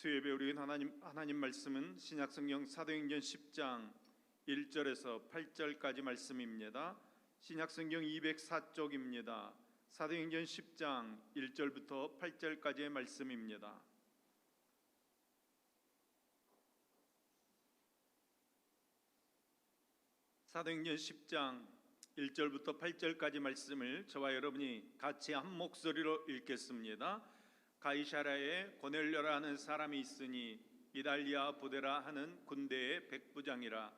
수요예배 우리 하나님 말씀은 신약성경 사도행전 10장 1절에서 8절까지 말씀입니다. 신약성경 204쪽입니다. 사도행전 10장 1절부터 8절까지의 말씀입니다. 사도행전 10장 1절부터 8절까지 말씀을 저와 여러분이 같이 한 목소리로 읽겠습니다. 가이사랴에 고넬료라는 사람이 있으니 이달리아 부데라 하는 군대의 백부장이라.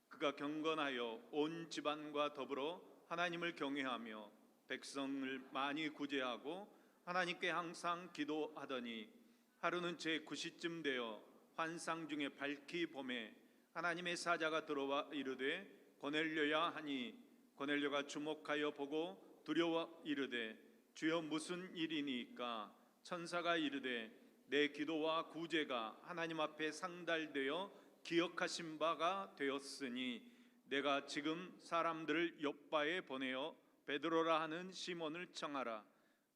그가 경건하여 온 집안과 더불어 하나님을 경외하며 백성을 많이 구제하고 하나님께 항상 기도하더니 하루는 제9시쯤 되어 환상 중에 밝히 봄에 하나님의 사자가 들어와 이르되 고넬료야 하니 고넬료가 주목하여 보고 두려워 이르되 주여 무슨 일이니까? 천사가 이르되 내 기도와 구제가 하나님 앞에 상달되어 기억하신 바가 되었으니 내가 지금 사람들을 욥바에 보내어 베드로라 하는 시몬을 청하라.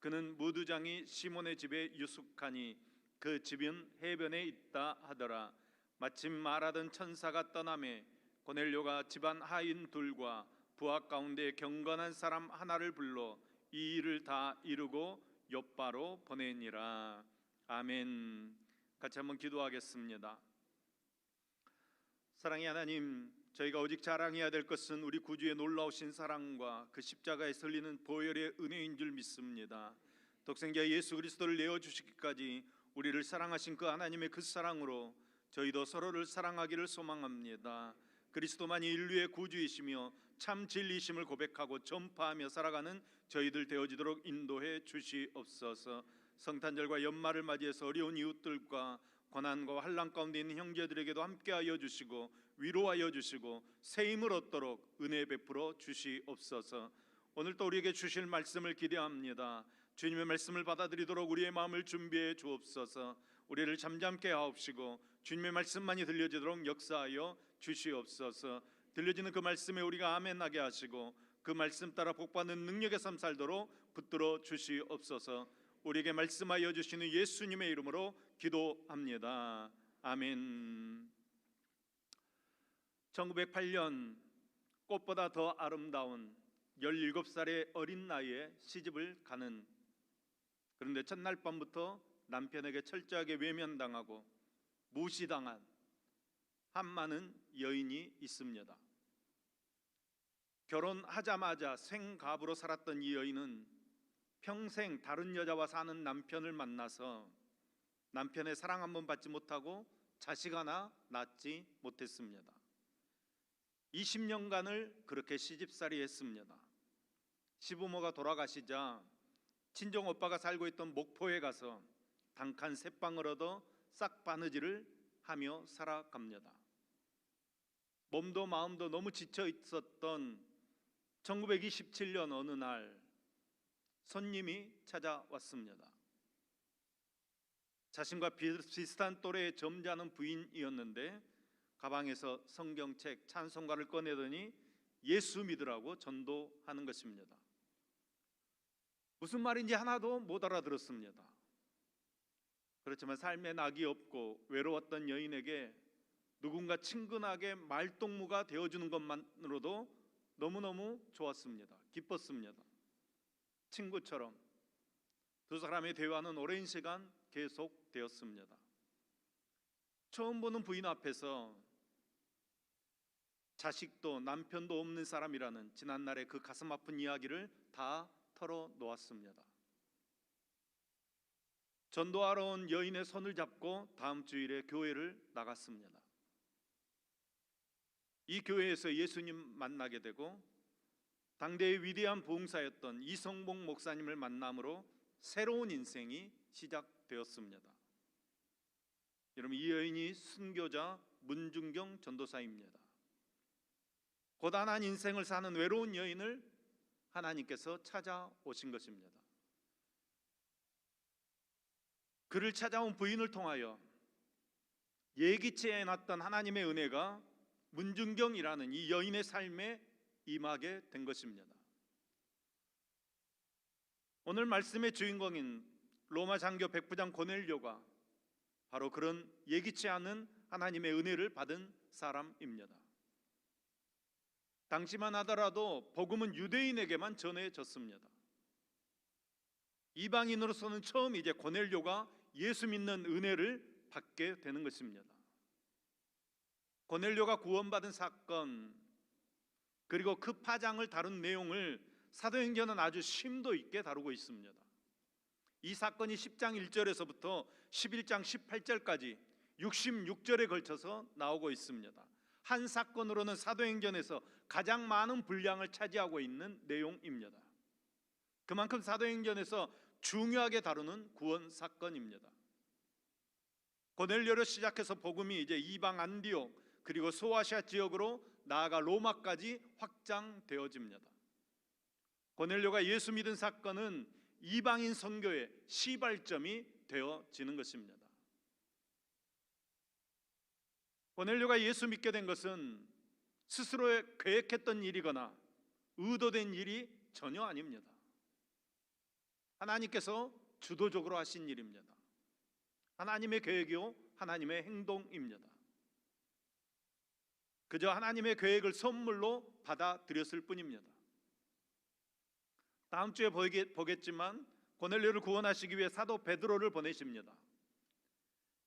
그는 무두장이 시몬의 집에 유숙하니 그 집은 해변에 있다 하더라. 마침 말하던 천사가 떠나매 고넬료가 집안 하인 둘과 부하 가운데 경건한 사람 하나를 불러 이 일을 다 이루고 욥바로 보내니라. 아멘. 같이 한번 기도하겠습니다. 사랑의 하나님, 저희가 오직 자랑해야 될 것은 우리 구주의 놀라우신 사랑과 그 십자가에 설리는 보혈의 은혜인 줄 믿습니다. 독생자 예수 그리스도를 내어주시기까지 우리를 사랑하신 그 하나님의 그 사랑으로 저희도 서로를 사랑하기를 소망합니다. 그리스도만이 인류의 구주이시며 참 진리심을 고백하고 전파하며 살아가는 저희들 되어지도록 인도해 주시옵소서. 성탄절과 연말을 맞이해서 어려운 이웃들과 고난과 환난 가운데 있는 형제들에게도 함께하여 주시고 위로하여 주시고 새 힘을 얻도록 은혜 베풀어 주시옵소서. 오늘 또 우리에게 주실 말씀을 기대합니다. 주님의 말씀을 받아들이도록 우리의 마음을 준비해 주옵소서. 우리를 잠잠케 하옵시고 주님의 말씀만이 들려지도록 역사하여 주시옵소서. 들려지는 그 말씀에 우리가 아멘하게 하시고 그 말씀 따라 복받는 능력의 삶 살도록 붙들어 주시옵소서. 우리에게 말씀하여 주시는 예수님의 이름으로 기도합니다. 아멘. 1908년 꽃보다 더 아름다운 17살의 어린 나이에 시집을 가는, 그런데 첫날 밤부터 남편에게 철저하게 외면당하고 무시당한 한 많은 여인이 있습니다. 결혼하자마자 생가부로 살았던 이 여인은 평생 다른 여자와 사는 남편을 만나서 남편의 사랑 한 번 받지 못하고 자식 하나 낳지 못했습니다. 20년간을 그렇게 시집살이 했습니다. 시부모가 돌아가시자 친정 오빠가 살고 있던 목포에 가서 단칸 새 방을 얻어 싹 바느질을 하며 살아갑니다. 몸도 마음도 너무 지쳐 있었던 1927년 어느 날 손님이 찾아왔습니다. 자신과 비슷한 또래의 점잖은 부인이었는데 가방에서 성경책 찬송가를 꺼내더니 예수 믿으라고 전도하는 것입니다. 무슨 말인지 하나도 못 알아들었습니다. 그렇지만 삶에 낙이 없고 외로웠던 여인에게 누군가 친근하게 말동무가 되어주는 것만으로도 너무너무 좋았습니다. 기뻤습니다. 친구처럼 두 사람의 대화는 오랜 시간 계속되었습니다. 처음 보는 부인 앞에서 자식도 남편도 없는 사람이라는 지난날의 그 가슴 아픈 이야기를 다 털어놓았습니다. 전도하러 온 여인의 손을 잡고 다음 주일에 교회를 나갔습니다. 이 교회에서 예수님 만나게 되고 당대의 위대한 부흥사였던 이성봉 목사님을 만남으로 새로운 인생이 시작되었습니다. 여러분, 이 여인이 순교자 문중경 전도사입니다. 고단한 인생을 사는 외로운 여인을 하나님께서 찾아오신 것입니다. 그를 찾아온 부인을 통하여 예기치 않았던 하나님의 은혜가 문중경이라는 이 여인의 삶에 임하게 된 것입니다. 오늘 말씀의 주인공인 로마 장교 백부장 고넬료가 바로 그런 예기치 않은 하나님의 은혜를 받은 사람입니다. 당시만 하더라도 복음은 유대인에게만 전해졌습니다. 이방인으로서는 처음 이제 고넬료가 예수 믿는 은혜를 받게 되는 것입니다. 고넬료가 구원받은 사건, 그리고 그 파장을 다룬 내용을 사도행전은 아주 심도 있게 다루고 있습니다. 이 사건이 10장 1절에서부터 11장 18절까지 66절에 걸쳐서 나오고 있습니다. 한 사건으로는 사도행전에서 가장 많은 분량을 차지하고 있는 내용입니다. 그만큼 사도행전에서 중요하게 다루는 구원 사건입니다. 고넬료로 시작해서 복음이 이제 이방 안디옥 그리고 소아시아 지역으로 나아가 로마까지 확장되어집니다. 고넬료가 예수 믿은 사건은 이방인 선교의 시발점이 되어지는 것입니다. 고넬료가 예수 믿게 된 것은 스스로 계획했던 일이거나 의도된 일이 전혀 아닙니다. 하나님께서 주도적으로 하신 일입니다. 하나님의 계획이요 하나님의 행동입니다. 그저 하나님의 계획을 선물로 받아들였을 뿐입니다. 다음 주에 보겠지만 고넬료를 구원하시기 위해 사도 베드로를 보내십니다.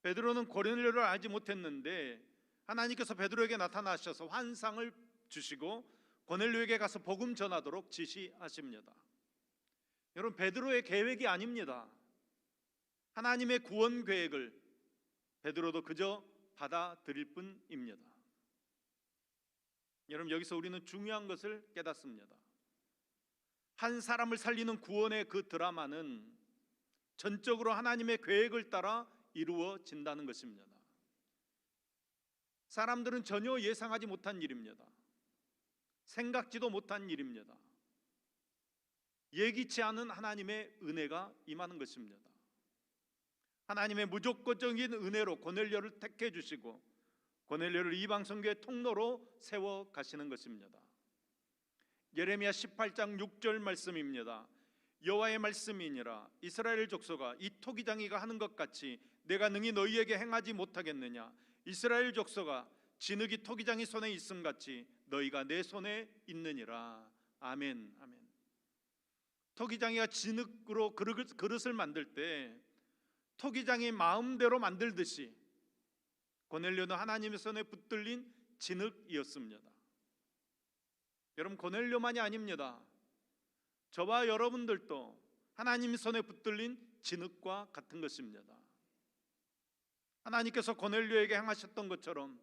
베드로는 고넬료를 알지 못했는데 하나님께서 베드로에게 나타나셔서 환상을 주시고 고넬료에게 가서 복음 전하도록 지시하십니다. 여러분, 베드로의 계획이 아닙니다. 하나님의 구원 계획을 베드로도 그저 받아들일 뿐입니다. 여러분, 여기서 우리는 중요한 것을 깨닫습니다. 한 사람을 살리는 구원의 그 드라마는 전적으로 하나님의 계획을 따라 이루어진다는 것입니다. 사람들은 전혀 예상하지 못한 일입니다. 생각지도 못한 일입니다. 예기치 않은 하나님의 은혜가 임하는 것입니다. 하나님의 무조건적인 은혜로 고넬료를 택해 주시고 고넬료를 이방 선교의 통로로 세워 가시는 것입니다. 예레미야 18장 6절 말씀입니다. 여호와의 말씀이니라 이스라엘 족속아 이 토기장이가 하는 것 같이 내가 능히 너희에게 행하지 못하겠느냐. 이스라엘 족속아 진흙이 토기장이 손에 있음 같이 너희가 내 손에 있느니라. 아멘. 아멘. 토기장이가 진흙으로 그릇을 만들 때 토기장이 마음대로 만들듯이 고넬료는 하나님의 손에 붙들린 진흙이었습니다. 여러분, 고넬료만이 아닙니다. 저와 여러분들도 하나님의 손에 붙들린 진흙과 같은 것입니다. 하나님께서 고넬료에게 행하셨던 것처럼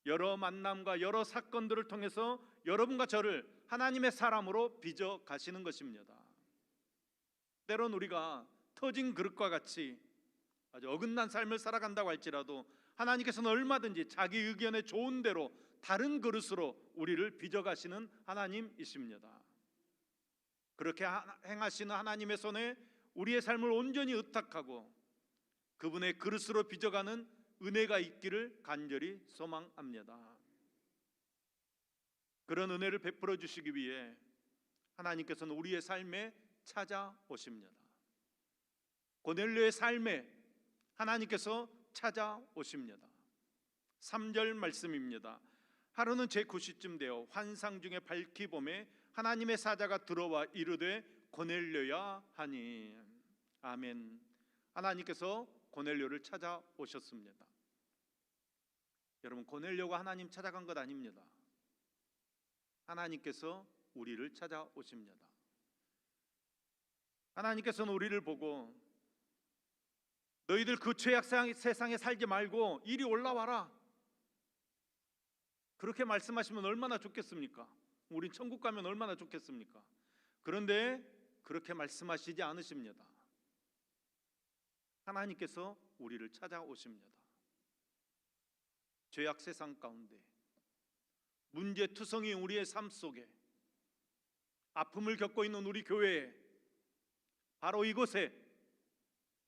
여러 만남과 여러 사건들을 통해서 여러분과 저를 하나님의 사람으로 빚어 가시는 것입니다. 때론 우리가 터진 그릇과 같이 아주 어긋난 삶을 살아간다고 할지라도 하나님께서는 얼마든지 자기 의견에 좋은 대로 다른 그릇으로 우리를 빚어가시는 하나님이십니다. 그렇게 행하시는 하나님의 손에 우리의 삶을 온전히 의탁하고 그분의 그릇으로 빚어가는 은혜가 있기를 간절히 소망합니다. 그런 은혜를 베풀어 주시기 위해 하나님께서는 우리의 삶에 찾아오십니다. 고넬료의 삶에 하나님께서 찾아오십니다. 3절 말씀입니다. 하루는 제9시쯤 되어 환상 중에 밝히 봄에 하나님의 사자가 들어와 이르되 고넬료야 하니. 아멘. 하나님께서 고넬료를 찾아오셨습니다. 여러분, 고넬료가 하나님 찾아간 것 아닙니다. 하나님께서 우리를 찾아오십니다. 하나님께서는 우리를 보고 너희들 그 죄악 세상에 살지 말고 이리 올라와라, 그렇게 말씀하시면 얼마나 좋겠습니까? 우린 천국 가면 얼마나 좋겠습니까? 그런데 그렇게 말씀하시지 않으십니다. 하나님께서 우리를 찾아오십니다. 죄악 세상 가운데 문제투성이 우리의 삶 속에 아픔을 겪고 있는 우리 교회에 바로 이곳에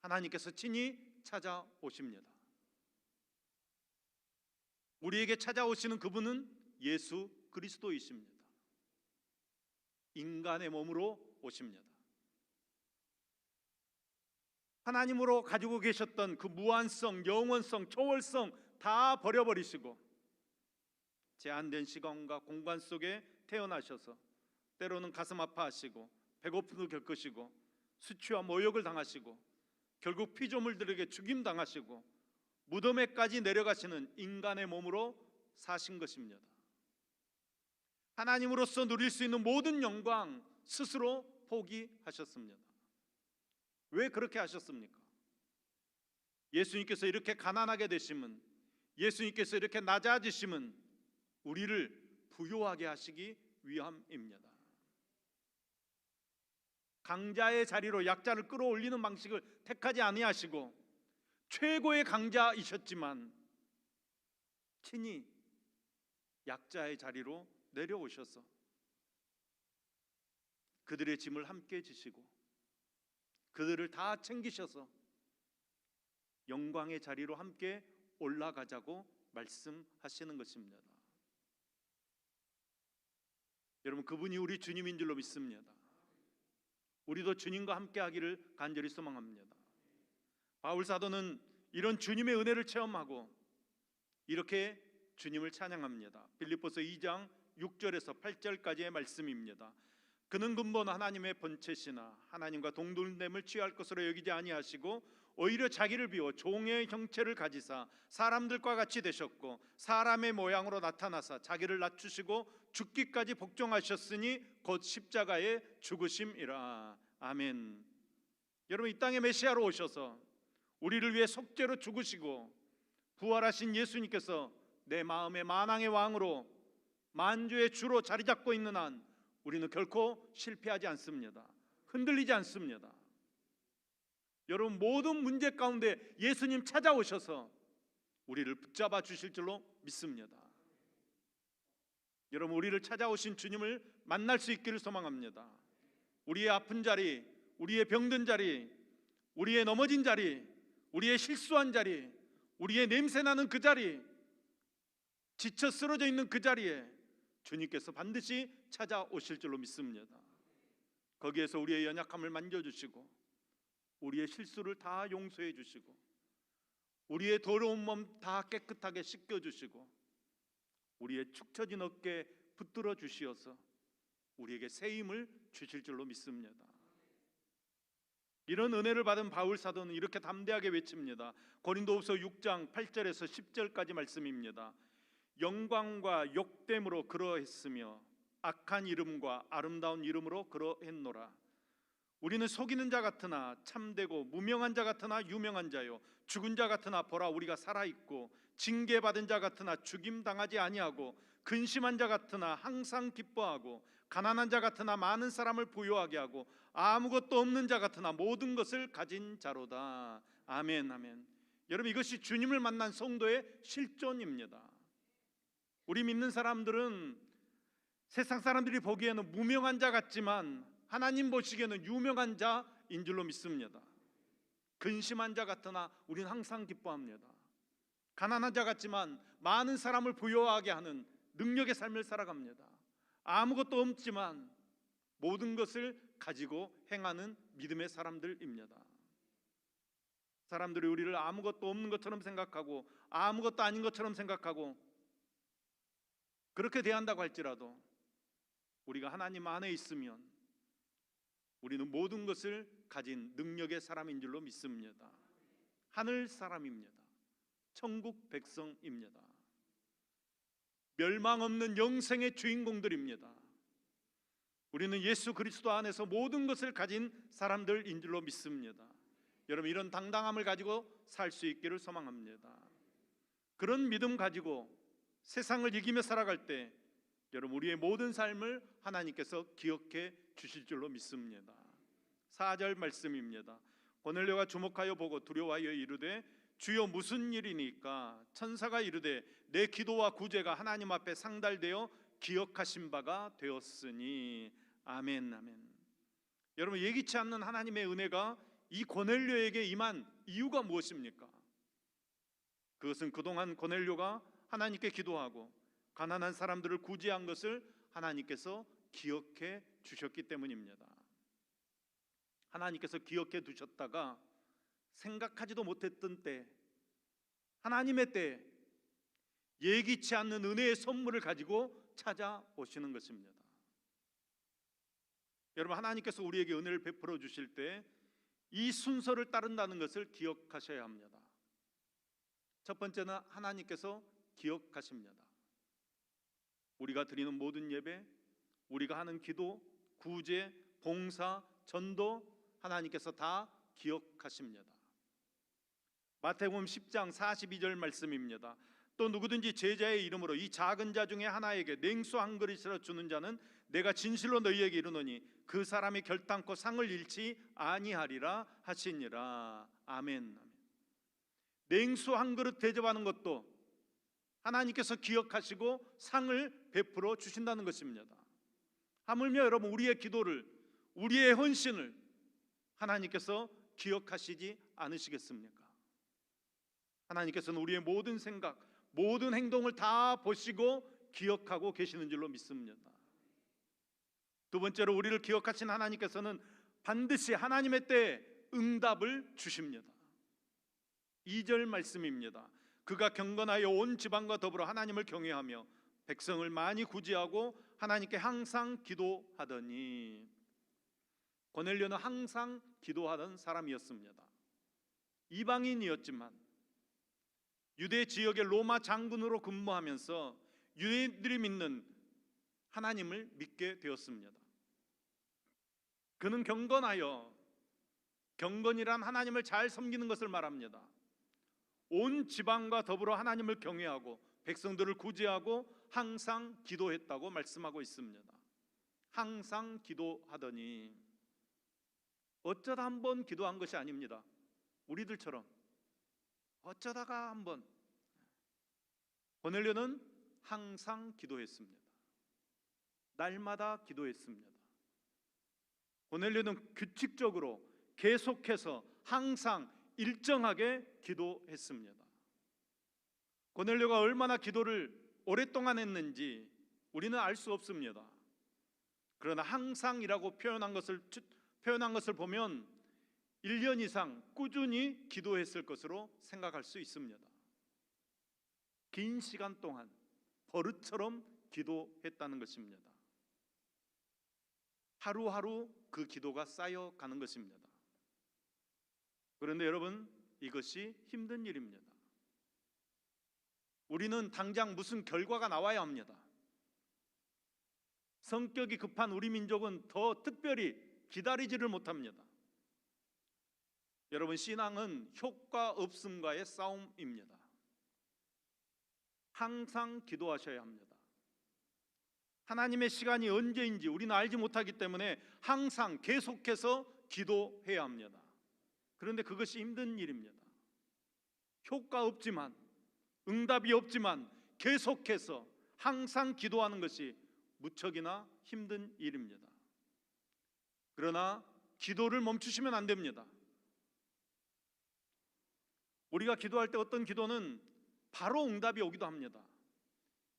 하나님께서 친히 찾아오십니다. 우리에게 찾아오시는 그분은 예수 그리스도이십니다. 인간의 몸으로 오십니다. 하나님으로 가지고 계셨던 그 무한성, 영원성, 초월성 다 버려버리시고 제한된 시간과 공간 속에 태어나셔서 때로는 가슴 아파하시고 배고픔도 겪으시고 수치와 모욕을 당하시고 결국 피조물들에게 죽임당하시고 무덤에까지 내려가시는 인간의 몸으로 사신 것입니다. 하나님으로서 누릴 수 있는 모든 영광 스스로 포기하셨습니다. 왜 그렇게 하셨습니까? 예수님께서 이렇게 가난하게 되심은, 예수님께서 이렇게 낮아지심은 우리를 부요하게 하시기 위함입니다. 강자의 자리로 약자를 끌어올리는 방식을 택하지 아니하시고 최고의 강자이셨지만 친히 약자의 자리로 내려오셔서 그들의 짐을 함께 지시고 그들을 다 챙기셔서 영광의 자리로 함께 올라가자고 말씀하시는 것입니다. 여러분, 그분이 우리 주님인 줄로 믿습니다. 우리도 주님과 함께 하기를 간절히 소망합니다. 바울 사도는 이런 주님의 은혜를 체험하고 이렇게 주님을 찬양합니다. 빌립보서 2장 6절에서 8절까지의 말씀입니다. 그는 근본 하나님의 본체시나 하나님과 동등됨을 취할 것으로 여기지 아니하시고 오히려 자기를 비워 종의 형체를 가지사 사람들과 같이 되셨고 사람의 모양으로 나타나사 자기를 낮추시고 죽기까지 복종하셨으니 곧 십자가에 죽으심이라. 아멘. 여러분, 이 땅에 메시아로 오셔서 우리를 위해 속죄로 죽으시고 부활하신 예수님께서 내 마음의 만왕의 왕으로 만주의 주로 자리 잡고 있는 한 우리는 결코 실패하지 않습니다. 흔들리지 않습니다. 여러분, 모든 문제 가운데 예수님 찾아오셔서 우리를 붙잡아 주실 줄로 믿습니다. 여러분, 우리를 찾아오신 주님을 만날 수 있기를 소망합니다. 우리의 아픈 자리, 우리의 병든 자리, 우리의 넘어진 자리, 우리의 실수한 자리, 우리의 냄새나는 그 자리, 지쳐 쓰러져 있는 그 자리에 주님께서 반드시 찾아오실 줄로 믿습니다. 거기에서 우리의 연약함을 만져주시고 우리의 실수를 다 용서해 주시고 우리의 더러운 몸 다 깨끗하게 씻겨주시고 우리의 축 처진 어깨 붙들어 주시어서 우리에게 새 힘을 주실 줄로 믿습니다. 이런 은혜를 받은 바울 사도는 이렇게 담대하게 외칩니다. 고린도후서 6장 8절에서 10절까지 말씀입니다. 영광과 욕됨으로 그러했으며 악한 이름과 아름다운 이름으로 그러했노라. 우리는 속이는 자 같으나 참되고 무명한 자 같으나 유명한 자요 죽은 자 같으나 보라 우리가 살아있고 징계받은 자 같으나 죽임당하지 아니하고 근심한 자 같으나 항상 기뻐하고 가난한 자 같으나 많은 사람을 부요하게 하고 아무것도 없는 자 같으나 모든 것을 가진 자로다. 아멘, 아멘. 여러분, 이것이 주님을 만난 성도의 실존입니다. 우리 믿는 사람들은 세상 사람들이 보기에는 무명한 자 같지만 하나님 보시기에는 유명한 자인 줄로 믿습니다. 근심한 자 같으나 우리는 항상 기뻐합니다. 가난한 자 같지만 많은 사람을 부요하게 하는 능력의 삶을 살아갑니다. 아무것도 없지만 모든 것을 가지고 행하는 믿음의 사람들입니다. 사람들이 우리를 아무것도 없는 것처럼 생각하고 아무것도 아닌 것처럼 생각하고 그렇게 대한다고 할지라도 우리가 하나님 안에 있으면 우리는 모든 것을 가진 능력의 사람인 줄로 믿습니다. 하늘 사람입니다. 천국 백성입니다. 멸망 없는 영생의 주인공들입니다. 우리는 예수 그리스도 안에서 모든 것을 가진 사람들인 줄로 믿습니다. 여러분, 이런 당당함을 가지고 살 수 있기를 소망합니다. 그런 믿음 가지고 세상을 이기며 살아갈 때 여러분, 우리의 모든 삶을 하나님께서 기억해 주실 줄로 믿습니다. 4절 말씀입니다. 고넬료가 주목하여 보고 두려워하여 이르되 주여 무슨 일이니까? 천사가 이르되 내 기도와 구제가 하나님 앞에 상달되어 기억하신 바가 되었으니. 아멘, 아멘. 여러분, 예기치 않는 하나님의 은혜가 이 고넬료에게 임한 이유가 무엇입니까? 그것은 그동안 고넬료가 하나님께 기도하고 가난한 사람들을 구제한 것을 하나님께서 기억해 주셨기 때문입니다. 하나님께서 기억해 두셨다가 생각하지도 못했던 때, 하나님의 때 예기치 않는 은혜의 선물을 가지고 찾아오시는 것입니다. 여러분, 하나님께서 우리에게 은혜를 베풀어 주실 때 이 순서를 따른다는 것을 기억하셔야 합니다. 첫 번째는 하나님께서 기억하십니다. 우리가 드리는 모든 예배, 우리가 하는 기도, 구제, 봉사, 전도 하나님께서 다 기억하십니다. 마태복음 10장 42절 말씀입니다. 또 누구든지 제자의 이름으로 이 작은 자 중에 하나에게 냉수 한 그릇이라 주는 자는 내가 진실로 너희에게 이르노니 그 사람이 결단코 상을 잃지 아니하리라 하시니라. 아멘. 냉수 한 그릇 대접하는 것도 하나님께서 기억하시고 상을 베풀어 주신다는 것입니다. 하물며 여러분, 우리의 기도를, 우리의 헌신을 하나님께서 기억하시지 않으시겠습니까? 하나님께서는 우리의 모든 생각, 모든 행동을 다 보시고 기억하고 계시는 줄로 믿습니다. 두 번째로, 우리를 기억하신 하나님께서는 반드시 하나님의 때에 응답을 주십니다. 2절 말씀입니다. 그가 경건하여 온 지방과 더불어 하나님을 경외하며 백성을 많이 구제하고 하나님께 항상 기도하더니. 고넬료는 항상 기도하던 사람이었습니다. 이방인이었지만 유대 지역의 로마 장군으로 근무하면서 유대인들이 믿는 하나님을 믿게 되었습니다. 그는 경건하여, 경건이란 하나님을 잘 섬기는 것을 말합니다. 온 지방과 더불어 하나님을 경외하고 백성들을 구제하고 항상 기도했다고 말씀하고 있습니다. 항상 기도하더니. 어쩌다 한번 기도한 것이 아닙니다. 우리들처럼 어쩌다가 한번. 고넬료는 항상 기도했습니다. 날마다 기도했습니다. 고넬료는 규칙적으로 계속해서 항상 일정하게 기도했습니다. 고넬료가 얼마나 기도를 오랫동안 했는지 우리는 알 수 없습니다. 그러나 항상이라고 표현한 것을 보면 1년 이상 꾸준히 기도했을 것으로 생각할 수 있습니다. 긴 시간 동안 버릇처럼 기도했다는 것입니다. 하루하루 그 기도가 쌓여가는 것입니다. 그런데 여러분, 이것이 힘든 일입니다. 우리는 당장 무슨 결과가 나와야 합니다. 성격이 급한 우리 민족은 더 특별히 기다리지를 못합니다. 여러분, 신앙은 효과 없음과의 싸움입니다. 항상 기도하셔야 합니다. 하나님의 시간이 언제인지 우리는 알지 못하기 때문에 항상 계속해서 기도해야 합니다. 그런데 그것이 힘든 일입니다. 효과 없지만, 응답이 없지만 계속해서 항상 기도하는 것이 무척이나 힘든 일입니다. 그러나 기도를 멈추시면 안 됩니다. 우리가 기도할 때 어떤 기도는 바로 응답이 오기도 합니다.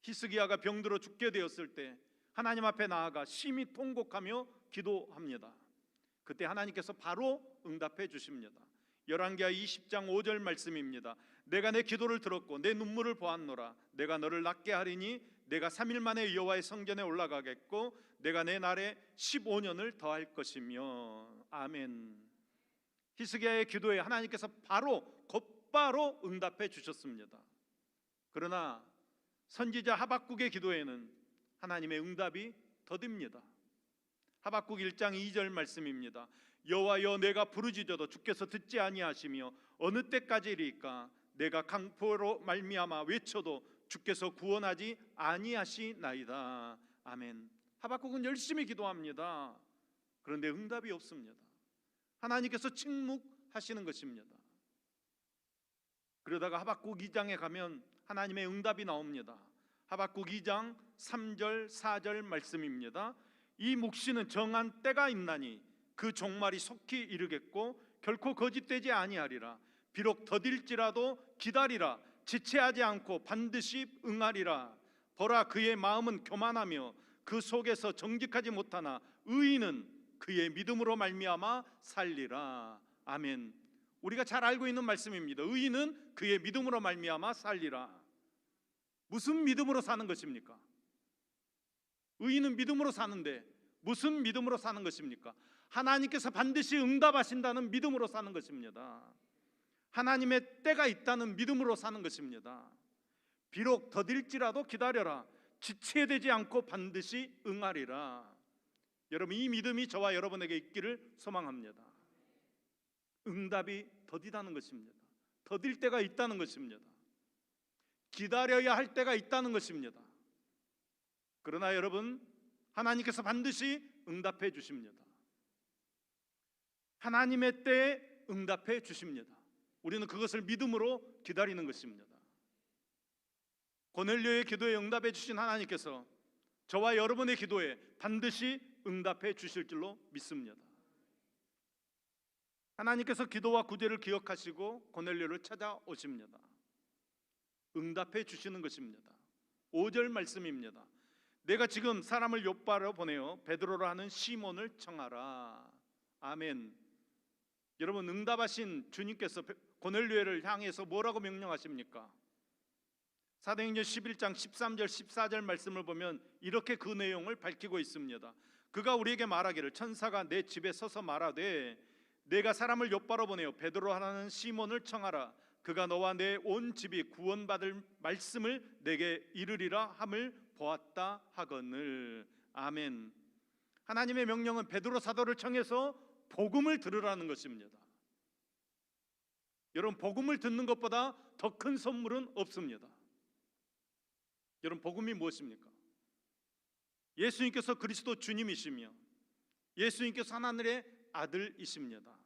히스기야가 병들어 죽게 되었을 때 하나님 앞에 나아가 심히 통곡하며 기도합니다. 그때 하나님께서 바로 응답해 주십니다. 열왕기하 20장 5절 말씀입니다. 내가 내 기도를 들었고 내 눈물을 보았노라. 내가 너를 낫게 하리니 내가 3일 만에 여호와의 성전에 올라가겠고 내가 내 날에 15년을 더할 것이며. 아멘. 히스기야의 기도에 하나님께서 곧바로 응답해 주셨습니다. 그러나 선지자 하박국의 기도에는 하나님의 응답이 더딥니다. 하박국 1장 2절 말씀입니다. 여호와여, 내가 부르짖어도 주께서 듣지 아니하시며 어느 때까지리까? 내가 강포로 말미암아 외쳐도 주께서 구원하지 아니하시나이다. 아멘. 하박국은 열심히 기도합니다. 그런데 응답이 없습니다. 하나님께서 침묵하시는 것입니다. 그러다가 하박국 2장에 가면 하나님의 응답이 나옵니다. 하박국 2장 3절 4절 말씀입니다. 이 묵시는 정한 때가 있나니 그 종말이 속히 이르겠고 결코 거짓되지 아니하리라. 비록 더딜지라도 기다리라. 지체하지 않고 반드시 응하리라. 보라, 그의 마음은 교만하며 그 속에서 정직하지 못하나 의인은 그의 믿음으로 말미암아 살리라. 아멘. 우리가 잘 알고 있는 말씀입니다. 의인은 그의 믿음으로 말미암아 살리라. 무슨 믿음으로 사는 것입니까? 의인은 믿음으로 사는데 무슨 믿음으로 사는 것입니까? 하나님께서 반드시 응답하신다는 믿음으로 사는 것입니다. 하나님의 때가 있다는 믿음으로 사는 것입니다. 비록 더딜지라도 기다려라. 지체되지 않고 반드시 응하리라. 여러분, 이 믿음이 저와 여러분에게 있기를 소망합니다. 응답이 더디다는 것입니다. 더딜 때가 있다는 것입니다. 기다려야 할 때가 있다는 것입니다. 그러나 여러분, 하나님께서 반드시 응답해 주십니다. 하나님의 때에 응답해 주십니다. 우리는 그것을 믿음으로 기다리는 것입니다. 고넬료의 기도에 응답해 주신 하나님께서 저와 여러분의 기도에 반드시 응답해 주실 줄로 믿습니다. 하나님께서 기도와 구제를 기억하시고 고넬료를 찾아오십니다. 응답해 주시는 것입니다. 5절 말씀입니다. 내가 지금 사람을 욥바로 보내어 베드로라 하는 시몬을 청하라. 아멘. 여러분, 응답하신 주님께서 고넬료를 향해서 뭐라고 명령하십니까? 사도행전 11장 13절 14절 말씀을 보면 이렇게 그 내용을 밝히고 있습니다. 그가 우리에게 말하기를 천사가 내 집에 서서 말하되 내가 사람을 욥바로 보내어 베드로 하는 시몬을 청하라. 그가 너와 내 온 집이 구원받을 말씀을 내게 이르리라 함을 보았다 하거늘. 아멘. 하나님의 명령은 베드로 사도를 청해서 복음을 들으라는 것입니다. 여러분, 복음을 듣는 것보다 더 큰 선물은 없습니다. 여러분, 복음이 무엇입니까? 예수님께서 그리스도 주님이시며 예수님께서 하나님의 아들이십니다.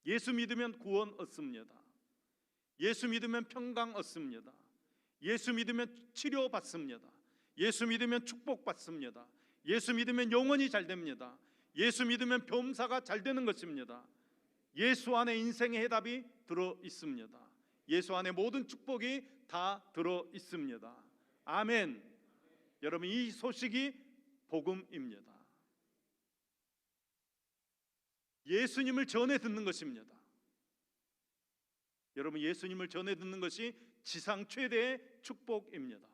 예수 믿으면 구원 얻습니다. 예수 믿으면 평강 얻습니다. 예수 믿으면 치료 받습니다. 예수 믿으면 축복 받습니다. 예수 믿으면 영원히 잘 됩니다. 예수 믿으면 범사가 잘 되는 것입니다. 예수 안에 인생의 해답이 들어 있습니다. 예수 안에 모든 축복이 다 들어 있습니다. 아멘. 여러분, 이 소식이 복음입니다. 예수님을 전해 듣는 것입니다. 여러분, 예수님을 전해 듣는 것이 지상 최대의 축복입니다.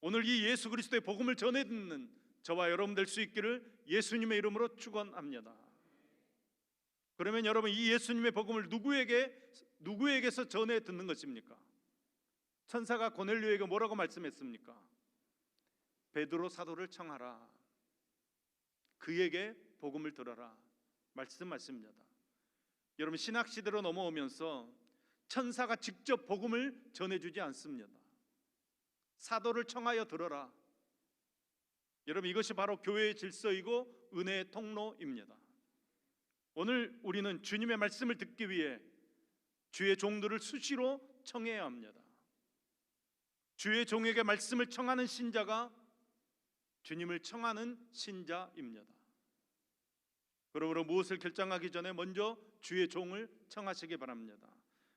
오늘 이 예수 그리스도의 복음을 전해 듣는 저와 여러분 될 수 있기를 예수님의 이름으로 축원합니다. 그러면 여러분, 이 예수님의 복음을 누구에게서 전해 듣는 것입니까? 천사가 고넬료에게 뭐라고 말씀했습니까? 베드로 사도를 청하라. 그에게 복음을 들어라 말씀하십니다. 여러분, 신학 시대로 넘어오면서 천사가 직접 복음을 전해주지 않습니다. 사도를 청하여 들어라. 여러분, 이것이 바로 교회의 질서이고 은혜의 통로입니다. 오늘 우리는 주님의 말씀을 듣기 위해 주의 종들을 수시로 청해야 합니다. 주의 종에게 말씀을 청하는 신자가 주님을 청하는 신자입니다. 그러므로 무엇을 결정하기 전에 먼저 주의 종을 청하시기 바랍니다.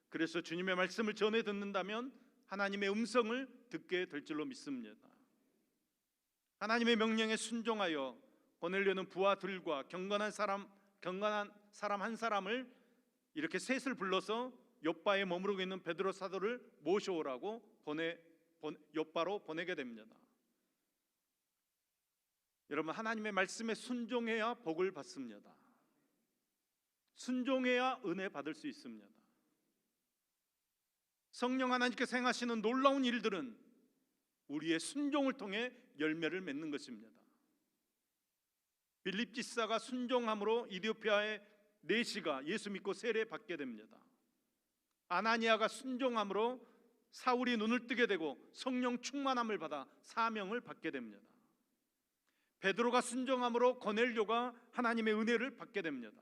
그래서 주님의 말씀을 전해 듣는다면 하나님의 음성을 듣게 될 줄로 믿습니다. 하나님의 명령에 순종하여 고넬료는 부하들과 경건한 사람 한 사람을 이렇게 셋을 불러서 욥바에 머무르고 있는 베드로 사도를 모셔오라고 욥바로 보내게 됩니다. 여러분, 하나님의 말씀에 순종해야 복을 받습니다. 순종해야 은혜 받을 수 있습니다. 성령 하나님께서 행하시는 놀라운 일들은 우리의 순종을 통해 열매를 맺는 것입니다. 빌립 지사가 순종함으로 이디오피아의 네시가 예수 믿고 세례 받게 됩니다. 아나니아가 순종함으로 사울이 눈을 뜨게 되고 성령 충만함을 받아 사명을 받게 됩니다. 베드로가 순종함으로 고넬료가 하나님의 은혜를 받게 됩니다.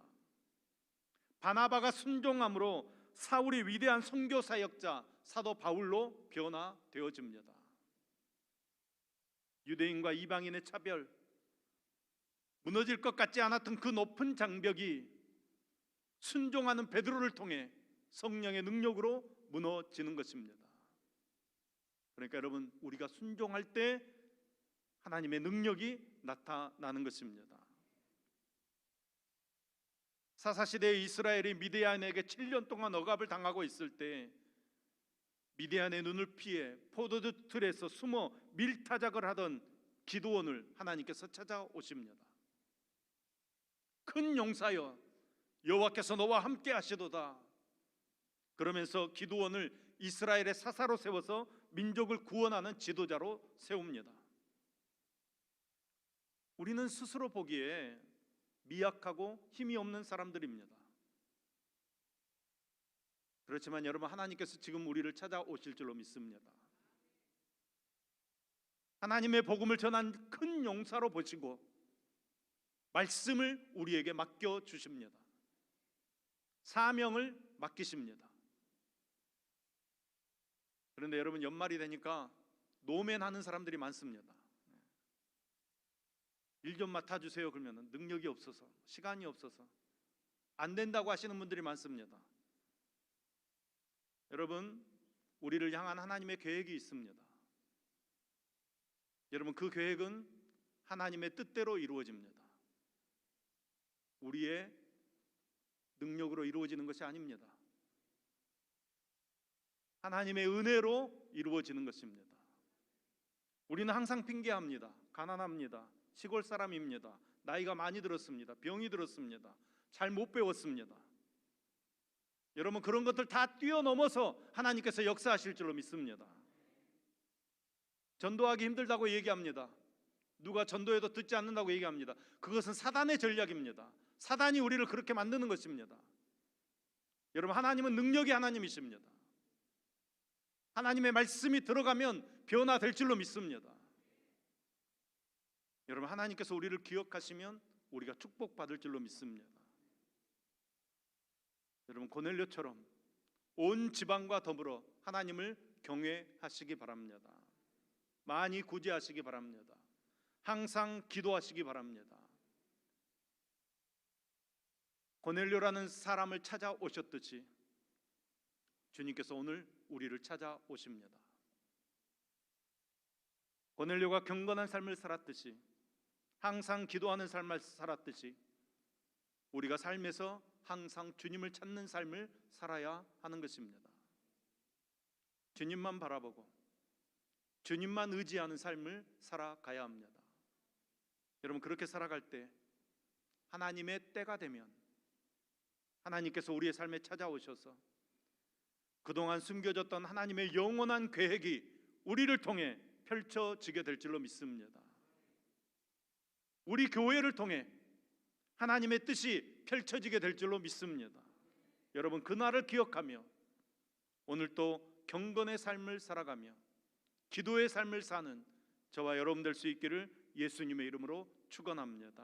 바나바가 순종함으로 사울이 위대한 선교 사역자 사도 바울로 변화되어집니다. 유대인과 이방인의 차별, 무너질 것 같지 않았던 그 높은 장벽이 순종하는 베드로를 통해 성령의 능력으로 무너지는 것입니다. 그러니까 여러분, 우리가 순종할 때 하나님의 능력이 나타나는 것입니다. 사사시대의 이스라엘이 미디안에게 7년 동안 억압을 당하고 있을 때 미디안의 눈을 피해 포도주 틀에서 숨어 밀타작을 하던 기드온을 하나님께서 찾아오십니다. 큰 용사여, 여호와께서 너와 함께 하시도다. 그러면서 기드온을 이스라엘의 사사로 세워서 민족을 구원하는 지도자로 세웁니다. 우리는 스스로 보기에 미약하고 힘이 없는 사람들입니다. 그렇지만 여러분, 하나님께서 지금 우리를 찾아오실 줄로 믿습니다. 하나님의 복음을 전한 큰 용사로 보시고 말씀을 우리에게 맡겨 주십니다. 사명을 맡기십니다. 그런데 여러분, 연말이 되니까 노맨하는 사람들이 많습니다. 일 좀 맡아주세요 그러면 능력이 없어서, 시간이 없어서 안 된다고 하시는 분들이 많습니다. 여러분, 우리를 향한 하나님의 계획이 있습니다. 여러분, 그 계획은 하나님의 뜻대로 이루어집니다. 우리의 능력으로 이루어지는 것이 아닙니다. 하나님의 은혜로 이루어지는 것입니다. 우리는 항상 핑계합니다. 가난합니다. 시골 사람입니다. 나이가 많이 들었습니다. 병이 들었습니다. 잘 못 배웠습니다. 여러분, 그런 것들 다 뛰어넘어서 하나님께서 역사하실 줄로 믿습니다. 전도하기 힘들다고 얘기합니다. 누가 전도해도 듣지 않는다고 얘기합니다. 그것은 사단의 전략입니다. 사단이 우리를 그렇게 만드는 것입니다. 여러분, 하나님은 능력이 하나님이십니다. 하나님의 말씀이 들어가면 변화될 줄로 믿습니다. 여러분, 하나님께서 우리를 기억하시면 우리가 축복받을 줄로 믿습니다. 여러분, 고넬료처럼 온 지방과 더불어 하나님을 경외하시기 바랍니다. 많이 구제하시기 바랍니다. 항상 기도하시기 바랍니다. 고넬료라는 사람을 찾아오셨듯이 주님께서 오늘 우리를 찾아오십니다. 고넬료가 경건한 삶을 살았듯이, 항상 기도하는 삶을 살았듯이 우리가 삶에서 항상 주님을 찾는 삶을 살아야 하는 것입니다. 주님만 바라보고 주님만 의지하는 삶을 살아가야 합니다. 여러분, 그렇게 살아갈 때 하나님의 때가 되면 하나님께서 우리의 삶에 찾아오셔서 그동안 숨겨졌던 하나님의 영원한 계획이 우리를 통해 펼쳐지게 될 줄로 믿습니다. 우리 교회를 통해 하나님의 뜻이 펼쳐지게 될 줄로 믿습니다. 여러분, 그날을 기억하며 오늘 또 경건의 삶을 살아가며 기도의 삶을 사는 저와 여러분 될 수 있기를 예수님의 이름으로 축원합니다.